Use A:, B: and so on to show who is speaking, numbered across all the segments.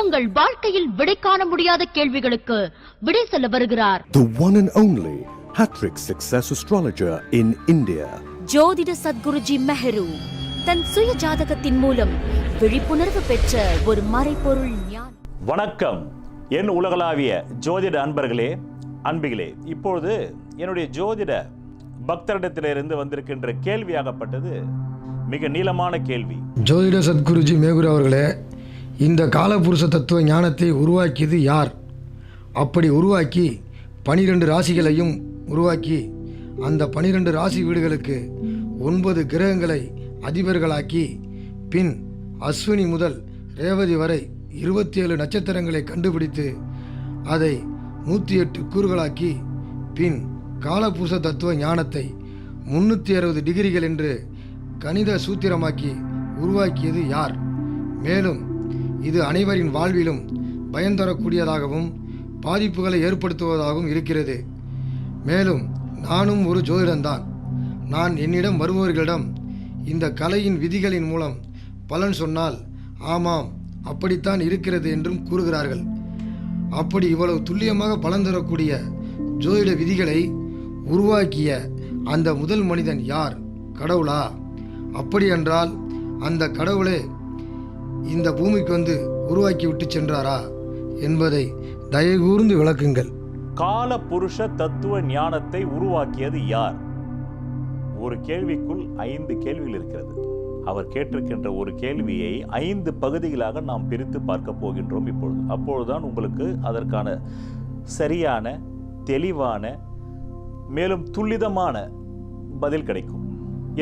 A: உங்கள் வாழ்க்கையில் விடை காண முடியாத கேள்விகளுக்கு விடை சொல்ல வருகிறார்.
B: The one and only hat-trick success astrologer in India.
C: ஜோதிட சத்குருஜி மெஹரு தன் சுய ஜாதகத்தின் மூலம் விழிப்புணர்வு பெற்ற ஒரு மறைபொருள் ஞானி.
D: வணக்கம் என் உலகளாவிய ஜோதிட அன்பர்களே, அன்பிகளே. இப்பொழுது என்னுடைய ஜோதிட பக்தரிடத்திலிருந்து வந்திருக்கின்ற கேள்வியாகப்பட்டது மிக நீளமான கேள்வி.
E: ஜோதிட சத்குருஜி மேகுரு அவர்களே, இந்த காலபுருஷ தத்துவ ஞானத்தை உருவாக்கியது யார்? அப்படி உருவாக்கி 12 ராசிகளையும் உருவாக்கி அந்த 12 ராசி வீடுகளுக்கு 9 கிரகங்களை அதிபர்களாக்கி பின் அஸ்வினி முதல் ரேவதி வரை 27 நட்சத்திரங்களை கண்டுபிடித்து அதை 108 கூறுகளாக்கி பின் காலபுருஷ தத்துவ ஞானத்தை 360 டிகிரிகள் என்று கணித சூத்திரமாக்கி உருவாக்கியது யார்? மேலும் இது அனைவரின் வாழ்விலும் பயன் தரக்கூடியதாகவும் பாதிப்புகளை ஏற்படுத்துவதாகவும் இருக்கிறது. மேலும் நானும் ஒரு ஜோதிடன்தான். நான் என்னிடம் வருபவர்களிடம் இந்த கலையின் விதிகளின் மூலம் பலன் சொன்னால் ஆமாம் அப்படித்தான் இருக்கிறது என்றும் கூறுகிறார்கள். அப்படி இவ்வளவு துல்லியமாக பலன் தரக்கூடிய ஜோதிட விதிகளை உருவாக்கிய அந்த முதல் மனிதன் யார்? கடவுளா? அப்படி என்றால் அந்த கடவுளே இந்த பூமிக்கு வந்து உருவாக்கி விட்டு சென்றாரா என்பதை தயவுகூர்ந்து விளக்குங்கள்.
D: கால புருஷ தத்துவ ஞானத்தை உருவாக்கியது யார்? ஒரு கேள்விக்குள் 5 கேள்விகள் இருக்கிறது. அவர் கேட்டிருக்கின்ற ஒரு கேள்வியை 5 பகுதிகளாக நாம் பிரித்து பார்க்க போகின்றோம் இப்பொழுது. அப்பொழுதுதான் உங்களுக்கு அதற்கான சரியான, தெளிவான, மேலும் துல்லிதமான பதில் கிடைக்கும்.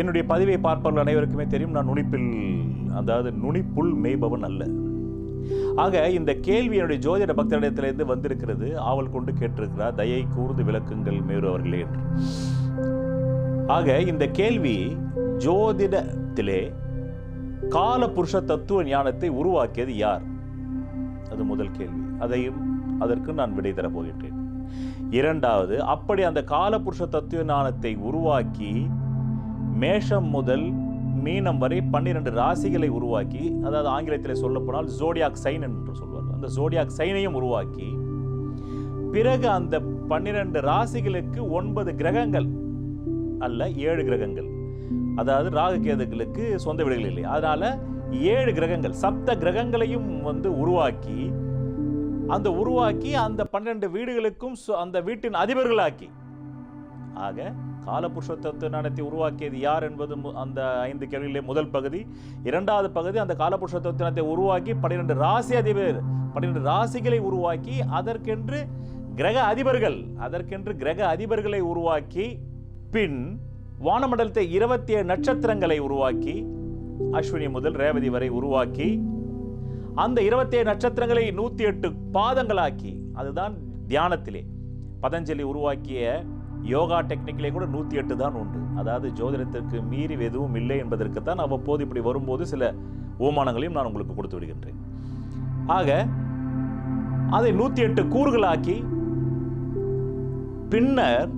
D: என்னுடைய பதிவை பார்ப்பவர்கள் அனைவருக்குமே தெரியும், நான் நுனிப்புல் மேய்பவன் அல்ல. ஆக இந்த கேள்வி என்னுடைய ஜோதிட பக்தரிடத்திலிருந்து வந்திருக்கிறது. ஆவல் கொண்டு கேட்டிருக்கிறார், தயை கூர்ந்து விளக்குங்கள் மேரு அவர்களே என்று. ஆக இந்த கேள்வி ஜோதிடத்திலே கால புருஷ தத்துவ ஞானத்தை உருவாக்கியது யார்? அது முதல் கேள்வி. அதற்கு நான் விடை தரப் போகின்றேன். இரண்டாவது, அப்படி அந்த கால புருஷ தத்துவ ஞானத்தை உருவாக்கி மேஷம் முதல் மீனம் வரை 12 ராசிகளை உருவாக்கி, அதாவது ஆங்கிலத்தில் சொல்லப்போனால் ஜோடியாக் சைன் என்று சொல்வார்கள், அந்த ஜோடியாக் சைனையும் உருவாக்கி பிறகு அந்த 12 ராசிகளுக்கு 9 கிரகங்கள் அல்ல 7 கிரகங்கள், அதாவது ராகு கேதுகளுக்கு சொந்த வீடுகள் இல்லை, அதனால 7 கிரகங்கள், சப்த கிரகங்களையும் உருவாக்கி அந்த 12 வீடுகளுக்கும் அந்த வீட்டின் அதிபர்களாக்கி. ஆக காலபுருஷ தத்துவ ஞானத்தை உருவாக்கியது யார் என்பது அந்த 5 கேள்விகளிலே முதல் பகுதி. இரண்டாவது பகுதி, அந்த காலபுருஷ தத்துவ ஞானத்தை உருவாக்கி 12 ராசி அதிபர் 12 ராசிகளை உருவாக்கி அதற்கென்று கிரக அதிபர்களை உருவாக்கி பின் வானமண்டலத்தை 27 நட்சத்திரங்களை உருவாக்கி அஸ்வினி முதல் ரேவதி வரை உருவாக்கி அந்த 27 நட்சத்திரங்களை 108 பாதங்களாக்கி, அதுதான் தியானத்திலே பதஞ்சலி உருவாக்கிய யோகா டெக்னிக்கிலே கூட 108 தான் உண்டு. அதாவது ஜோதிடத்திற்கு மீறி எதுவும் இல்லை என்பதற்குத்தான் அவ்வப்போது இப்படி வரும்போது சில ஓமானங்களையும் நான் உங்களுக்கு கொடுத்து விடுகின்றேன். ஆக அதை 108 கூறுகளாக்கி பின்னர்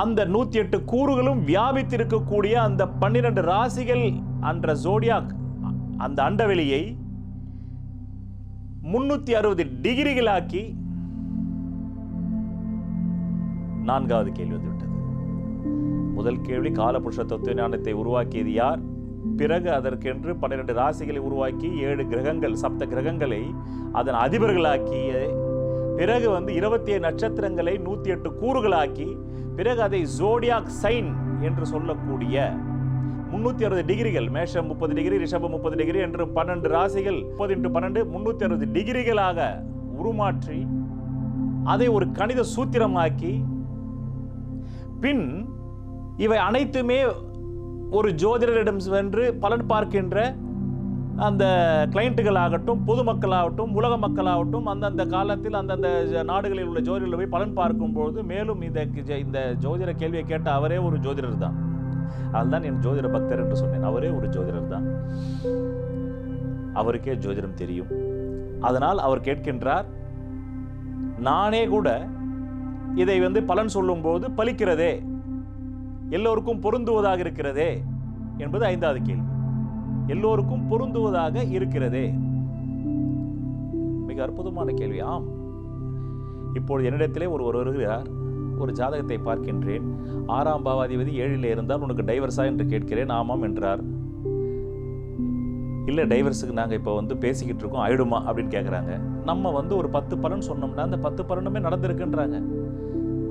D: அந்த 108 கூறுகளும் வியாபித்திருக்கக்கூடிய அந்த 12 ராசிகள் என்ற ஜோடியாக் அந்த அண்டவெளியை 360 டிகிரிகளாக்கி. நான்காவது கேள்வி வந்துவிட்டது. முதல் கேள்வி காலபுருஷ தத்துவ ஞானத்தை உருவாக்கியது யார்? பிறகு அதற்கென்று 12 ராசிகளை உருவாக்கி 7 கிரகங்கள், சப்த கிரகங்களை அதன் அதிபர்களாக்கிய பிறகு 27 நட்சத்திரங்களை 108 கூறுகளாக்கி பிறகு அதை ஜோடியாக் சைன் என்று சொல்லக்கூடிய 360 டிகிரிகள், மேஷம் 30 டிகிரி, ரிஷபம் 30 டிகிரி என்று 12 ராசிகள் 30 × 12 360 டிகிரிகளாக உருமாற்றி அதை ஒரு கணித சூத்திரமாக்கி பின் இவை அனைத்துமே ஒரு ஜோதிடரிடம் சென்று பலன் பார்க்கின்ற அந்த கிளைண்ட்டுகளாகட்டும், பொதுமக்களாகட்டும், உலக மக்களாகட்டும், அந்தந்த காலத்தில் அந்தந்த நாடுகளில் உள்ள ஜோதிடர்கள் போய் பலன் பார்க்கும்போது மேலும் இந்த ஜோதிட கேள்வியை கேட்ட அவரே ஒரு ஜோதிடர் தான். அதுதான் என் ஜோதிட பக்தர் என்று சொன்னேன். அவரே ஒரு ஜோதிடர் தான். அவருக்கே ஜோதிடம் தெரியும். அதனால் அவர் கேட்கின்றார், நானே கூட இதை பலன் சொல்லும் போது பலிக்கிறதே, எல்லோருக்கும் பொருந்துவதாக இருக்கிறதே என்பது 5வது கேள்வி. எல்லோருக்கும் பொருந்துவதாக இருக்கிறதே. மிக அற்புதமான கேள்வி. ஆம், இப்பொழுது என்னிடத்திலே ஒருவர் வருகிறார், ஒரு ஜாதகத்தை பார்க்கின்றேன், 6ஆம் பாவாதிபதி 7ல் இருந்தால் உனக்கு டைவர்ஸா என்று கேட்கிறேன். ஆமாம் என்றார். இல்லை, டைவர்ஸுக்கு நாங்கள் இப்போ பேசிக்கிட்டு இருக்கோம், ஆயிடுமா அப்படின்னு கேட்குறாங்க. நம்ம ஒரு 10 பலன் சொன்னோம்னா அந்த 10 பலனுமே நடந்திருக்குன்றாங்க.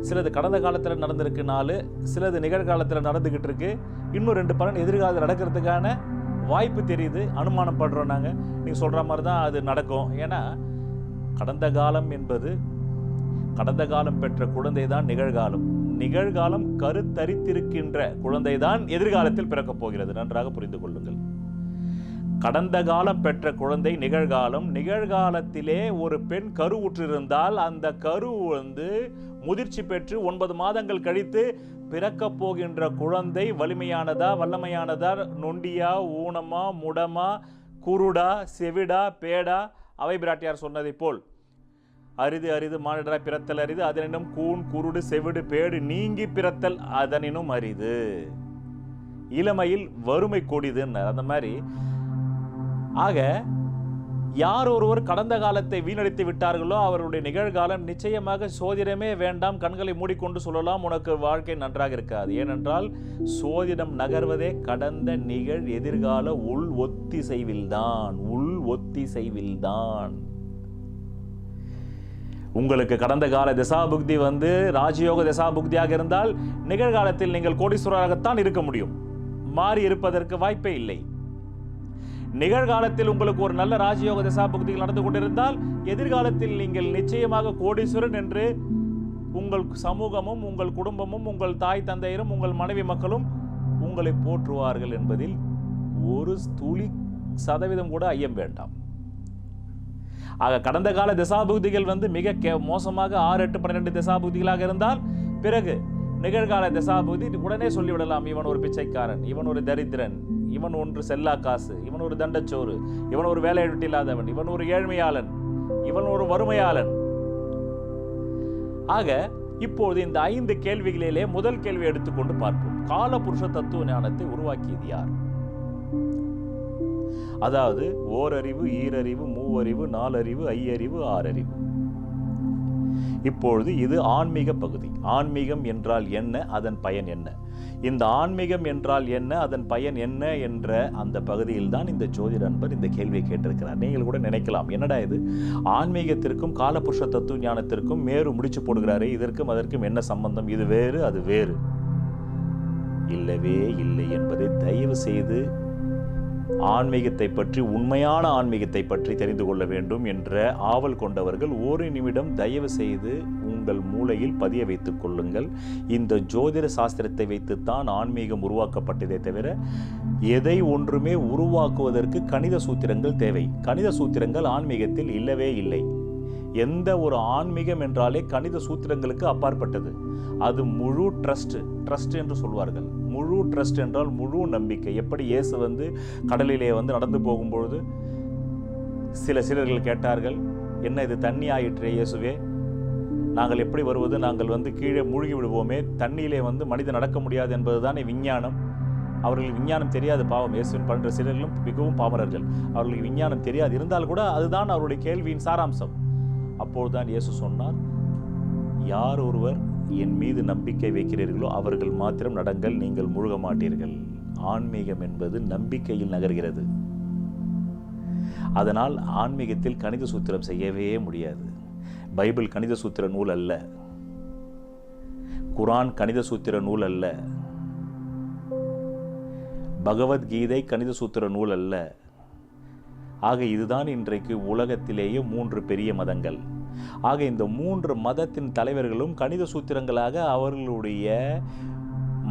D: சிலது கடந்த காலத்தில் நடந்திருக்கு 4, சிலது நிகழ்காலத்தில் நடந்துக்கிட்டு இருக்கு, இன்னும் 2 பலன் எதிர்காலத்தில் நடக்கிறதுக்கான வாய்ப்பு தெரியுது, அனுமானம் படுறோம் நாங்கள். நீங்கள் சொல்கிற மாதிரி தான் அது நடக்கும். ஏன்னா கடந்த காலம் என்பது, கடந்த காலம் பெற்ற குழந்தை தான் நிகழ்காலம், நிகழ்காலம் கருத்தரித்திருக்கின்ற குழந்தை தான் எதிர்காலத்தில் பிறக்கப் போகிறது. நன்றாக புரிந்து கொள்ளுங்கள். கடந்த காலம் பெற்ற குழந்தை நிகழ்காலம், நிகழ்காலத்திலே ஒரு பெண் கருவுற்றிருந்தால் அந்த கரு முதிர்ச்சி பெற்று 9 மாதங்கள் கழித்து பிறக்கப் போகின்ற குழந்தை வலிமையானதா, வல்லமையானதா, நொண்டியா, ஊனமா, முடமா, குருடா, செவிடா, பேடா? அவை பிராட்டியார் சொன்னதை போல் அரிது அரிது மானிடராய் பிறத்தல் அரிது, அதனினும் கூன் குருடு செவிடு பேடு நீங்கி பிறத்தல் அதனினும் அரிது, இளமையில் வறுமை கொடிதுன்னு. அந்த மாதிரி ஆக யார் ஒருவர் கடந்த காலத்தை வீணடித்து விட்டார்களோ அவருடைய நிகழ்காலம் நிச்சயமாக சோதிடமே வேண்டாம், கண்களை மூடிக்கொண்டு சொல்லலாம், உனக்கு வாழ்க்கை நன்றாக இருக்காது. ஏனென்றால் சோதிடம் நகர்வதே கடந்த நிகழ் எதிர்கால உள் ஒத்திசைவில்தான். உங்களுக்கு கடந்த கால திசாபுக்தி ராஜயோக திசாபுக்தியாக இருந்தால் நிகழ்காலத்தில் நீங்கள் கோடீஸ்வரராகத்தான் இருக்க முடியும், மாறி இருப்பதற்கு வாய்ப்பே இல்லை. நிகழ்காலத்தில் உங்களுக்கு ஒரு நல்ல ராஜயோக திசாபுக்திகள் நடந்து கொண்டிருந்தால் எதிர்காலத்தில் நீங்கள் நிச்சயமாக கோடீஸ்வரன் என்று உங்கள் சமூகமும், உங்கள் குடும்பமும், உங்கள் தாய் தந்தையரும், உங்கள் மனைவி மக்களும் உங்களை போற்றுவார்கள் என்பதில் ஒரு துளி சதவீதம் கூட ஐயம் வேண்டாம். ஆக கடந்த கால திசாபுக்திகள் மிக மோசமாக 6, 8, 12 திசாபுக்திகளாக இருந்தால் பிறகு நிகழ்கால திசாபுக்தி உடனே சொல்லிவிடலாம், இவன் ஒரு பிச்சைக்காரன், இவன் ஒரு தரித்திரன், இவன் ஒன்று செல்லா காசு, இவன் ஒரு தண்டச்சோறு, இவன் ஒரு வேலை இல்லாதவன், இவன் ஒரு ஏழ்மையாளன், இவன் ஒரு வறுமையாளன். ஆக இப்போது இந்த 5 கேள்விகளிலே முதல் கேள்வி எடுத்துக்கொண்டு பார்ப்போம். காலபுருஷ தத்துவ ஞானத்தை உருவாக்கியது யார்? அதாவது ஓரறிவு, ஈரறிவு, மூவறிவு, 4 அறிவு, 5 அறிவு, 6 அறிவு. இப்பொழுது இது ஆன்மீக பகுதி. ஆன்மீகம் என்றால் என்ன, அதன் பயன் என்ன? இந்த ஆன்மீகம் என்றால் என்ன, அதன் பயன் என்ன என்ற அந்த பகுதியில் தான் இந்த ஜோதிட அன்பர் இந்த கேள்வியை கேட்டிருக்கிறார். நீங்கள் கூட நினைக்கலாம், என்னடா இது ஆன்மீகத்திற்கும் காலபுருஷ தத்துவ ஞானத்திற்கும் மேரு முடிச்சு போடுகிறாரே, இதற்கும் அதற்கும் என்ன சம்பந்தம்? இது வேறு, அது வேறு. இல்லவே இல்லை என்பதை தயவு செய்து ஆன்மீகத்தை பற்றி, உண்மையான ஆன்மீகத்தை பற்றி தெரிந்து கொள்ள வேண்டும் என்ற ஆவல் கொண்டவர்கள் ஒரு நிமிடம் தயவு செய்து உங்கள் மூளையில் பதிய வைத்துக் கொள்ளுங்கள். இந்த ஜோதிட சாஸ்திரத்தை வைத்துத்தான் ஆன்மீகம் உருவாக்கப்பட்டதே தவிர எதை ஒன்றுமே உருவாக்குவதற்கு கணித சூத்திரங்கள் தேவை. கணித சூத்திரங்கள் ஆன்மீகத்தில் இல்லவே இல்லை. எந்த ஒரு ஆன்மீகம் என்றாலே கணித சூத்திரங்களுக்கு அப்பாற்பட்டது. அது முழு ட்ரஸ்ட் என்று சொல்வார்கள். முழு ட்ரஸ்ட் என்றால் முழு நம்பிக்கை. எப்படி இயேசு கடலிலே நடந்து போகும்பொழுது சிலர்கள் கேட்டார்கள், என்ன இது தண்ணி ஆயிற்றே இயேசுவே, நாங்கள் எப்படி வருவது, நாங்கள் கீழே மூழ்கி விடுவோமே, தண்ணியிலே மனிதன் நடக்க முடியாது என்பதுதானே விஞ்ஞானம். அவர்களுக்கு விஞ்ஞானம் தெரியாது, பாவம். இயேசுவின் பண்ற சிலர்களும் மிகவும் பாமரர்கள், அவர்களுக்கு விஞ்ஞானம் தெரியாது. இருந்தால் கூட அதுதான் அவருடைய கேள்வியின் சாராம்சம். அப்போதுதான் இயேசு சொன்னார், யார் ஒருவர் என் மீது நம்பிக்கை வைக்கிறீர்களோ அவர்கள் மாத்திரம் நடங்கள், நீங்கள் முழுக மாட்டீர்கள். ஆன்மீகம் என்பது நம்பிக்கையில் நகர்கிறது. அதனால் ஆன்மீகத்தில் கணித சூத்திரம் செய்யவே முடியாது. பைபிள் கணித சூத்திர நூல் அல்ல, குரான் கணித சூத்திர நூல் அல்ல, பகவத்கீதை கணித சூத்திர நூல் அல்ல. ஆக இதுதான் இன்றைக்கு உலகத்திலேயே 3 பெரிய மதங்கள். ஆக இந்த 3 மதத்தின் தலைவர்களும் கணித சூத்திரங்களாக அவர்களுடைய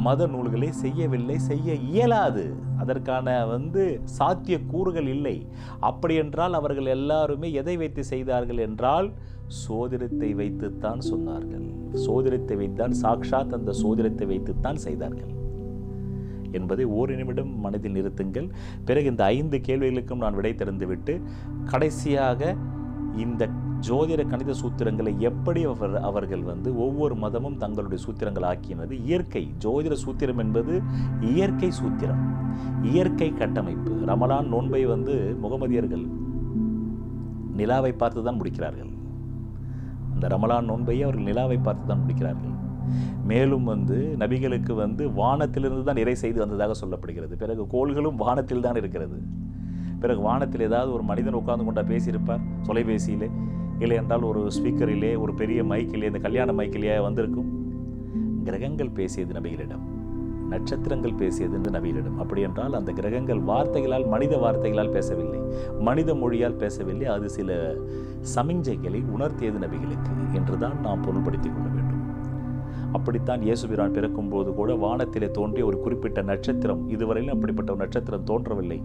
D: மத நூல்களை செய்யவில்லை, செய்ய இயலாது. அதற்கான சாத்திய கூறுகள் இல்லை. அப்படி என்றால் அவர்கள் எல்லாருமே எதை வைத்து செய்தார்கள் என்றால் சோதிடத்தை வைத்துத்தான் சொன்னார்கள். சோதிடத்தை வைத்தான், சாக்ஷாத் அந்த சோதிடத்தை வைத்துத்தான் செய்தார்கள் என்பதை ஒரு நிமிடம் மனதில் நிறுத்துங்கள். பிறகு இந்த 5 கேள்விகளுக்கும் நான் விடை திறந்துவிட்டு கடைசியாக இந்த ஜோதிட கணித சூத்திரங்களை எப்படி அவர்கள் ஒவ்வொரு மதமும் தங்களுடைய சூத்திரங்கள் ஆக்கினது இயற்கை. ஜோதிட சூத்திரம் என்பது இயற்கை சூத்திரம், இயற்கை கட்டமைப்பு. ரமலான் நோன்பை முகமதியர்கள் நிலாவை பார்த்து தான் முடிக்கிறார்கள். அந்த ரமலான் நோன்பையை அவர்கள் நிலாவை பார்த்து தான் முடிக்கிறார்கள். மேலும் நபிகளுக்கு வானத்திலிருந்து தான் இறை செய்து வந்ததாக சொல்லப்படுகிறது. பிறகு கோள்களும் வானத்தில் தான் இருக்கிறது. பிறகு வானத்தில் ஏதாவது ஒரு மனிதன் உட்கார்ந்து கொண்டா பேசியிருப்பார், தொலைபேசியிலே, இல்லை என்றால் ஒரு ஸ்பீக்கரிலே, ஒரு பெரிய மைக்கிலே, இந்த கல்யாண மைக்கிலேயே வந்திருக்கும். கிரகங்கள் பேசியது நபிகளிடம், நட்சத்திரங்கள் பேசியது நபிகளிடம். அப்படி என்றால் அந்த கிரகங்கள் வார்த்தைகளால், மனித வார்த்தைகளால் பேசவில்லை, மனித மொழியால் பேசவில்லை. அது சில சமிஞ்சைகளை உணர்த்தியது நபிகளுக்கு என்றுதான் நாம் பொருள்படுத்திக் கொள்ள வேண்டும். அப்படித்தான் இயேசுபிரான் பிறக்கும் போது கூட வானத்திலே தோன்றிய ஒரு குறிப்பிட்ட நட்சத்திரம், இதுவரையிலும் அப்படிப்பட்ட ஒரு நட்சத்திரம் தோன்றவில்லை.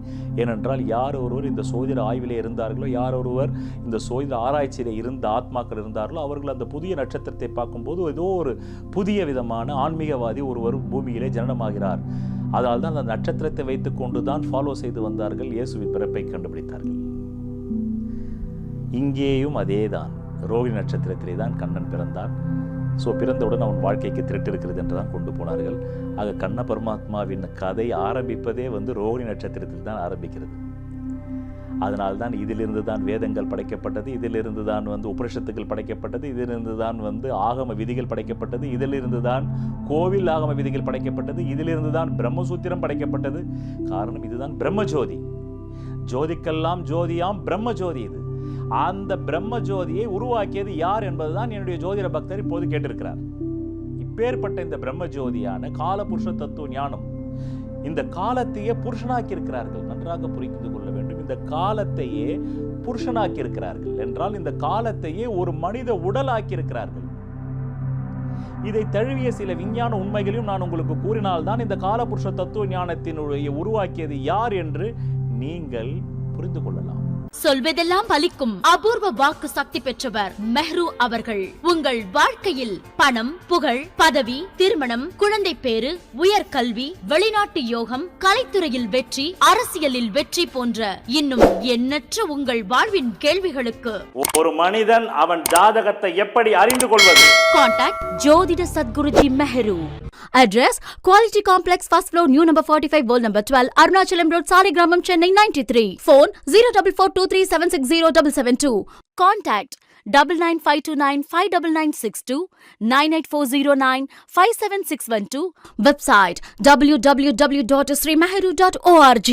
D: ஏனென்றால் யார் ஒருவர் இந்த சோதிட ஆய்விலே இருந்தார்களோ, யார் ஒருவர் இந்த சோதிட ஆராய்ச்சியிலே இருந்த ஆத்மாக்கள் இருந்தார்களோ, அவர்கள் அந்த புதிய நட்சத்திரத்தை பார்க்கும்போது ஏதோ ஒரு புதிய விதமான ஆன்மீகவாதி ஒருவர் பூமியிலே ஜனனமாகிறார். அதனால் தான் அந்த நட்சத்திரத்தை வைத்துக் கொண்டு தான் ஃபாலோ செய்து வந்தார்கள், இயேசுவின் பிறப்பை கண்டுபிடித்தார்கள். இங்கேயும் அதே தான், ரோகிணி நட்சத்திரத்திலே தான் கண்ணன் பிறந்தான். ஸோ பிறந்தவுடன் அவன் வாழ்க்கைக்கு திருட்டு இருக்கிறது என்று தான் கொண்டு போனார்கள். ஆக கண்ண பரமாத்மாவின் கதை ஆரம்பிப்பதே ரோகிணி நட்சத்திரத்தில் தான் ஆரம்பிக்கிறது. அதனால்தான் இதிலிருந்து தான் வேதங்கள் படைக்கப்பட்டது, இதிலிருந்து தான் உபனிஷத்துக்கள் படைக்கப்பட்டது, இதிலிருந்து தான் ஆகம விதிகள் படைக்கப்பட்டது, இதிலிருந்து தான் கோவில் ஆகம விதிகள் படைக்கப்பட்டது, இதிலிருந்து தான் பிரம்மசூத்திரம் படைக்கப்பட்டது. காரணம் இதுதான் பிரம்மஜோதி. ஜோதிக்கெல்லாம் ஜோதியாம் பிரம்மஜோதி. இது அந்த பிரம்ம ஜோதியை உருவாக்கியது யார் என்பதுதான் என்னுடைய ஜோதிட பக்தர் இப்போது கேட்டிருக்கிறார். இப்பேற்பட்ட இந்த பிரம்ம ஜோதியான காலபுருஷ தத்துவ ஞானம் இந்த காலத்தையே புருஷனாக்கி இருக்கிறார்கள். நன்றாக புரிந்து கொள்ள வேண்டும். இந்த காலத்தையே புருஷனாக்கி இருக்கிறார்கள் என்றால் இந்த காலத்தையே ஒரு மனித உடலாக்கி இருக்கிறார்கள். இதை தழுவிய சில விஞ்ஞான உண்மைகளையும் நான் உங்களுக்கு கூறினால்தான் இந்த காலபுருஷ தத்துவ ஞானத்தினுடைய உருவாக்கியது யார் என்று நீங்கள் புரிந்து கொள்ளலாம்.
A: சொல்வதெல்லாம் பலிக்கும் அபூர்வ வாக்கு சக்தி பெற்றவர் மெஹ்ரு அவர்கள். உங்கள் வாழ்க்கையில் பணம், புகழ், பதவி, திருமணம், குழந்தை பேறு, உயர்கல்வி, வெளிநாட்டு யோகம், கலைத்துறையில் வெற்றி, அரசியலில் வெற்றி போன்ற இன்னும் எண்ணற்ற உங்கள் வாழ்வின் கேள்விகளுக்கு
D: ஒரு மனிதன் அவன் ஜாதகத்தை எப்படி அறிந்து கொள்வது?
C: கான்டாக்ட் ஜோதிட Sadguruji Mehru. Address Quality Complex, first floor, new number 45, wall number 12, Arunachalam Road, Saligramam, Chennai 93. Phone 0442376072. Contact 9952959962, 98409 57612. Website www.srimeheru.org.